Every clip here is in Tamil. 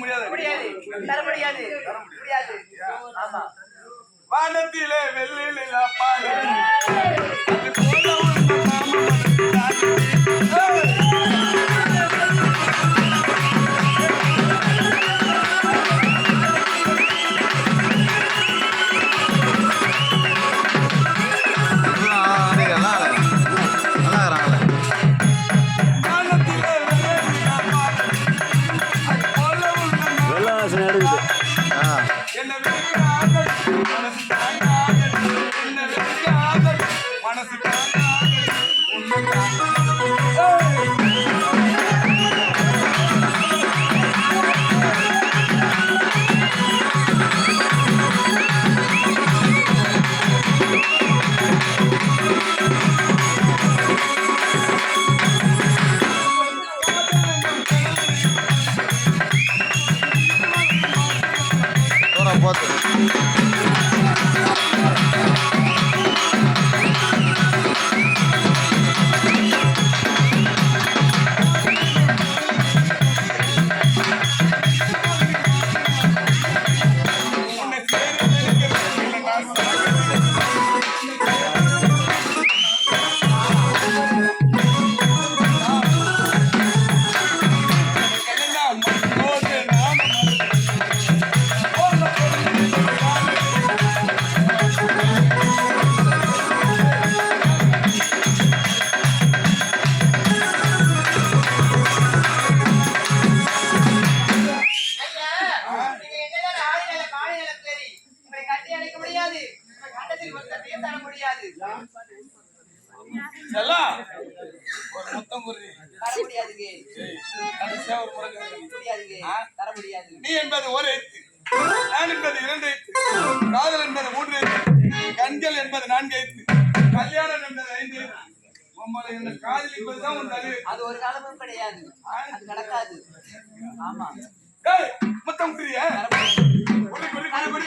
முடியாது முடியாது தர முடியாது முடியாது ஆமா வானத்திலே வெள்ளில பாரு நீ என்பது ஒரு எழுத்து, நான் என்பது 2 எழுத்து, காதல் என்பது 3 எழுத்து, கண்கள் என்பது 4 எழுத்து, கல்யாணம் என்பது 5 எழுத்து. உம்மளை என்ன காதலிப்பதுதான் உன் தலை. அது ஒரு காலமும் கிடையாது, அது நடக்காது. ஆமா டேய் மொத்தம் புரிய குடி குடி குடி குடி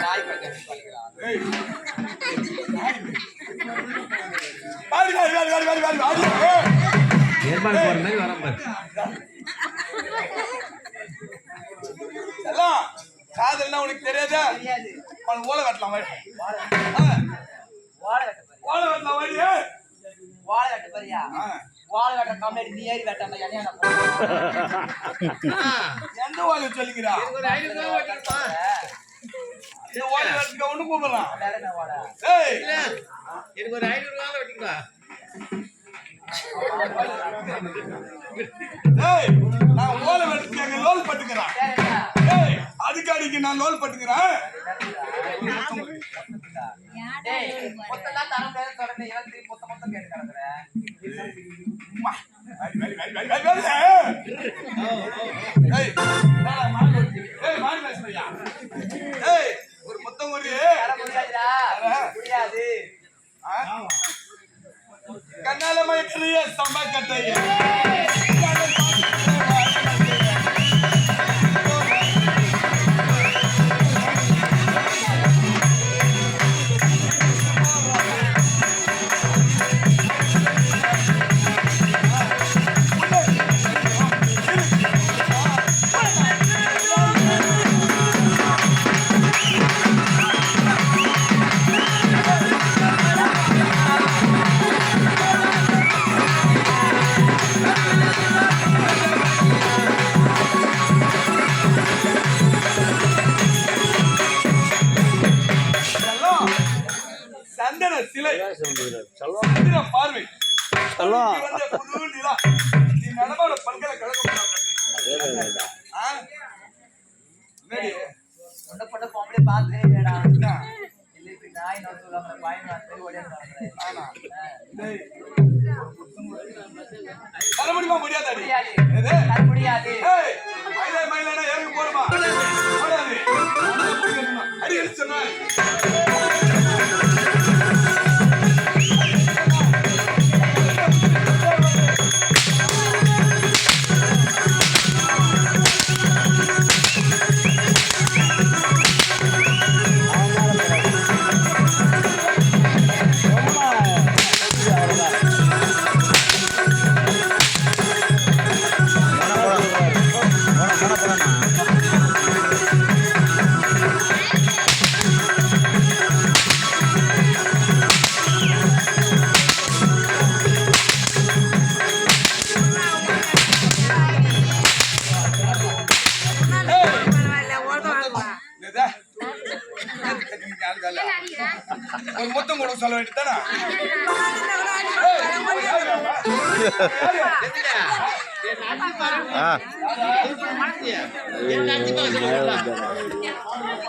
தாய் பக்கத்து பள்ளிக்கலாம். ஏய் வாடி வாடி வாடி வாடி வாடி வாடி ஏர்பால் போற மாதிரி வர பாரு. எல்லாம் காதல்னா உனக்கு தெரியாதா? தெரியாது. அவன் ஓலை வெட்டலாம் வாடி. வாழை வெட்ட பாரு. ஓலை வெட்டலாம் வாடி. வாழை வெட்ட பாரியா? வாழை வெட்ட கம்ப்ளைண்ட் நீ ஏறி வெட்டாம என்னைய நான் எந்த ஓலை சொல்லிக்கிறா? ஒரு 500 ரூபாய் வெட்டிப்பா. இந்த ஓலை வெட்டக்க ஒண்ணு கூப்பிடலாம். வேற என்ன வாடா? ஏய் எனக்கு ஒரு 500 ரூபாய் வெட்டிப்பா. ஏய் நான் ஓலை வெட்டக்க லோல் பட்டுக்கறேன். ஏய் அதுக்கு அடிக்கு நான் லோல் பட்டுக்கறேன். டேய் மொத்தம் தர முடியாது சொல்றேன். இவன் மொத்தம் கேட்டு கிடக்குறேன். ஒரு மொத்தம் ஒரு முடியாது. கண்ணால மயக்கிறிய சம்பக்கட்டைய பார்வை நீ நடமாட பல்கலைக்கழகம் பொம்பளை பாத்துனே இல்லடா. இல்ல இப்ப நாய் நோட்டு பாய் தர முடியுமா? முடியாது முடியாது. மயிலானா ஏறி போறமா அடி அடி சொன்னா ஒரு முத்தம் கொடுக்க சொல்ல வேண்டியதானே என் அஞ்சு பாரு.